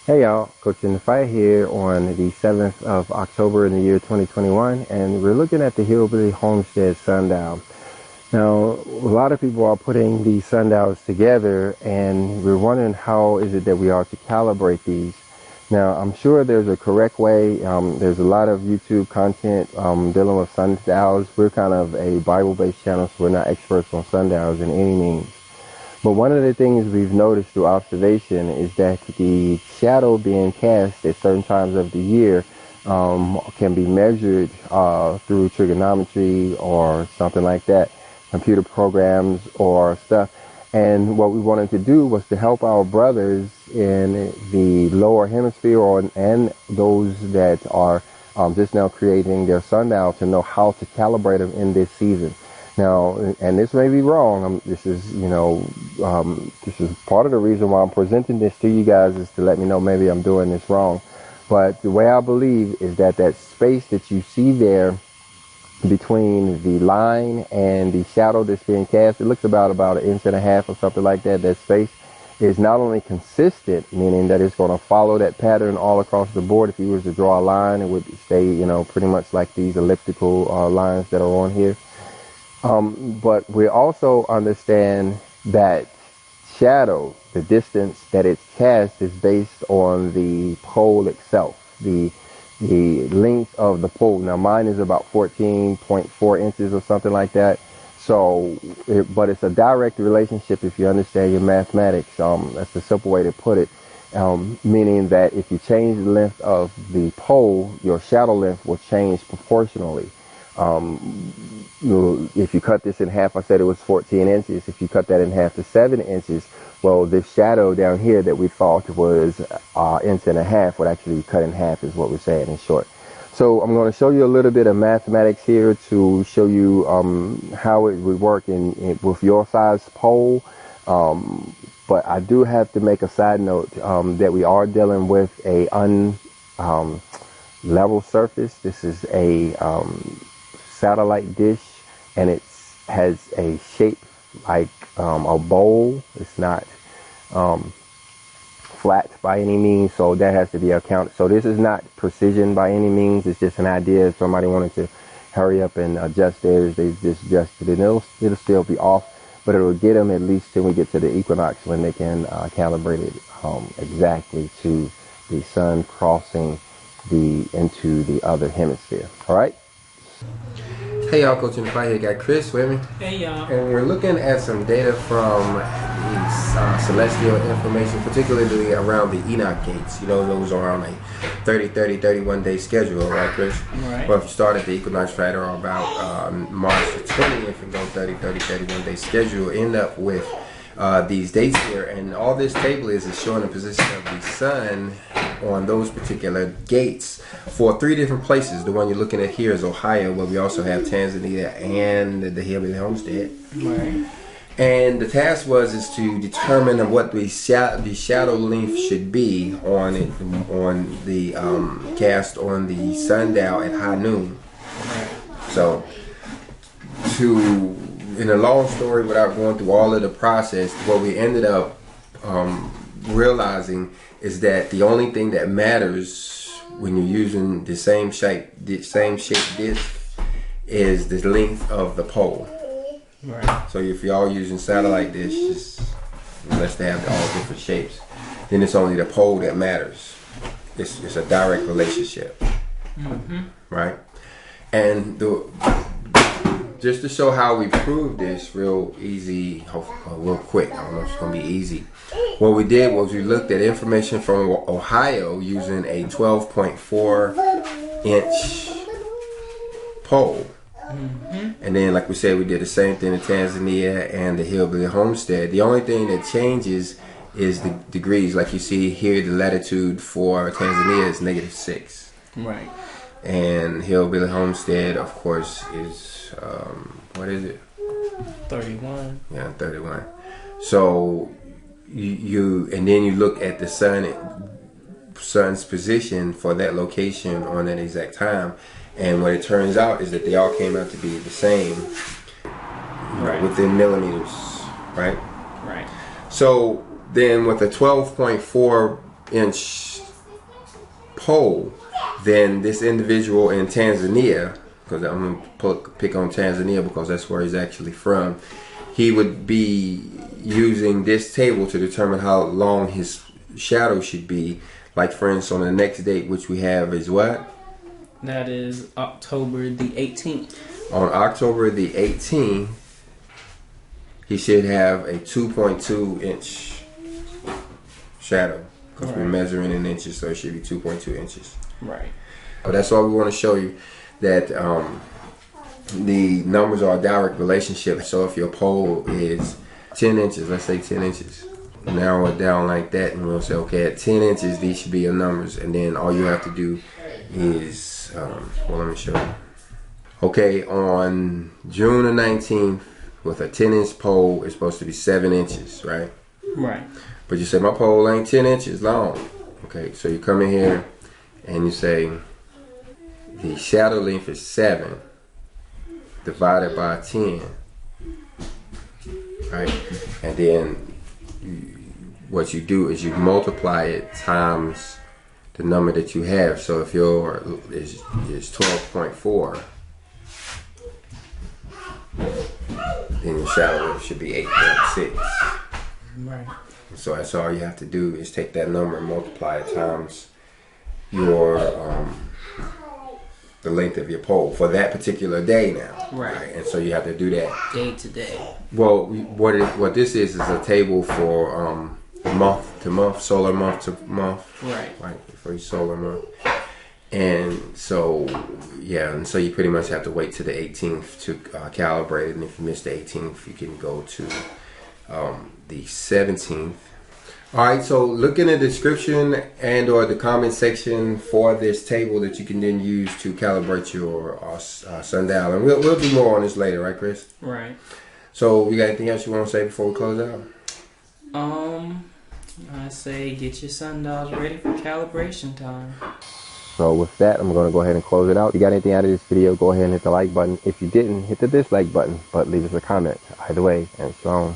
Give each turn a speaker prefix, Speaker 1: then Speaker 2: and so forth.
Speaker 1: Hey y'all, Coach Inthefight here on the 7th of October in the year 2021, and we're looking at the Hillbilly Homestead sundial. Now, a lot of people are putting these sundials together, and we're wondering how is it that we are to calibrate these. Now, I'm sure there's a correct way. There's a lot of YouTube content dealing with sundials. We're kind of a Bible-based channel, so we're not experts on sundials in any means. But one of the things we've noticed through observation is that the shadow being cast at certain times of the year can be measured through trigonometry or something like that, computer programs or stuff. And what we wanted to do was to help our brothers in the lower hemisphere and those that are just now creating their sundial to know how to calibrate them in this season. Now, and this may be wrong. This is part of the reason why I'm presenting this to you guys, is to let me know maybe I'm doing this wrong. But the way I believe is that that space that you see there between the line and the shadow that's being cast, it looks about 1.5 inches or something like that. That space is not only consistent, meaning that it's going to follow that pattern all across the board. If you were to draw a line, it would stay, pretty much like these elliptical lines that are on here. But we also understand that shadow, the distance that it's cast, is based on the pole itself, the length of the pole. Now mine is about 14.4 inches or something like that. So, but it's a direct relationship if you understand your mathematics. That's the simple way to put it. Meaning that if you change the length of the pole, your shadow length will change proportionally. If you cut this in half, I said it was 14 inches. If you cut that in half to 7 inches, well, this shadow down here that we thought was 1.5 inches would actually be cut in half, is what we're saying in short. So I'm going to show you a little bit of mathematics here to show you how it would work with your size pole. But I do have to make a side note that we are dealing with a level surface. This is a satellite dish, and it has a shape like a bowl. It's not flat by any means, so that has to be accounted. So this is not precision by any means. It's just an idea. If somebody wanted to hurry up and adjust theirs, they just adjusted it. It'll still be off, but it'll get them at least till we get to the equinox, when they can calibrate it exactly to the sun crossing into the other hemisphere. All right. Hey y'all, Coach Inthefight here. Got Chris with me.
Speaker 2: Hey y'all.
Speaker 1: And we're looking at some data from the celestial information, particularly around the Enoch gates. Those are on a 31 day schedule, right, Chris?
Speaker 2: Right.
Speaker 1: Well, if you start at the equinox right or about March the 20th and go 31 day schedule, end up with these dates here. And all this table is showing the position of the sun on those particular gates for 3 different places. The one you're looking at here is Ohio, where we also have Tanzania and the Hillbilly Homestead.
Speaker 2: Right.
Speaker 1: And the task is to determine what the shadow length should be on the cast on the sundial at high noon.
Speaker 2: Right.
Speaker 1: So, in a long story, without going through all of the process, what we ended up realizing is that the only thing that matters when you're using the same shape disc is the length of the pole.
Speaker 2: Right.
Speaker 1: So if you're all using satellite dishes, unless they have all different shapes, then it's only the pole that matters. It's a direct relationship.
Speaker 2: Mm-hmm.
Speaker 1: Right? And just to show how we prove this real easy, real quick, I don't know if it's going to be easy. What we did was we looked at information from Ohio using a 12.4 inch pole. Mm-hmm. And then, like we said, we did the same thing in Tanzania and the Hillbilly Homestead. The only thing that changes is the degrees. Like you see here, the latitude for Tanzania is -6.
Speaker 2: Right.
Speaker 1: And Hillbilly Homestead, of course, is, what is it?
Speaker 2: 31.
Speaker 1: Yeah, 31. So and then you look at the sun's position for that location on that exact time, and what it turns out is that they all came out to be the same, right, within millimeters, right?
Speaker 2: Right.
Speaker 1: So then with a 12.4 inch pole, then this individual in Tanzania, because I'm going to pick on Tanzania because that's where he's actually from, he would be using this table to determine how long his shadow should be. Like for instance, on the next date, which we have is what?
Speaker 2: That is October the 18th.
Speaker 1: On October the 18th, he should have a 2.2 inch shadow. Because we're measuring in inches, so it should be 2.2 inches.
Speaker 2: Right.
Speaker 1: But that's why we want to show you that the numbers are a direct relationship. So if your pole is 10 inches, let's say 10 inches, narrow it down like that, and we'll say, okay, at 10 inches, these should be your numbers. And then all you have to do is, well, let me show you. Okay, on June the 19th, with a 10-inch pole, it's supposed to be 7 inches, right?
Speaker 2: Right.
Speaker 1: But you say, my pole ain't 10 inches long. Okay, so you come in here and you say, the shadow length is 7 divided by 10. Right? And then what you do is you multiply it times the number that you have. So if your is 12.4, then your shadow length should be 8.6.
Speaker 2: Right.
Speaker 1: So that's all you have to do is take that number and multiply it times your the length of your pole for that particular day now.
Speaker 2: Right.
Speaker 1: And so you have to do that
Speaker 2: Day to day.
Speaker 1: Well, what this is a table for month to month, solar month to month.
Speaker 2: Right.
Speaker 1: Right, for each solar month. And so, yeah, and so you pretty much have to wait till the 18th to calibrate it. And if you miss the 18th, you can go to the 17th. Alright, so look in the description and or the comment section for this table that you can then use to calibrate your sundial. And we'll do more on this later, right, Chris?
Speaker 2: Right.
Speaker 1: So, you got anything else you want to say before we close out?
Speaker 2: I say get your sundials ready for calibration time.
Speaker 1: So with that, I'm going to go ahead and close it out. If you got anything out of this video, go ahead and hit the like button. If you didn't, hit the dislike button, but leave us a comment. Either way, and shalom.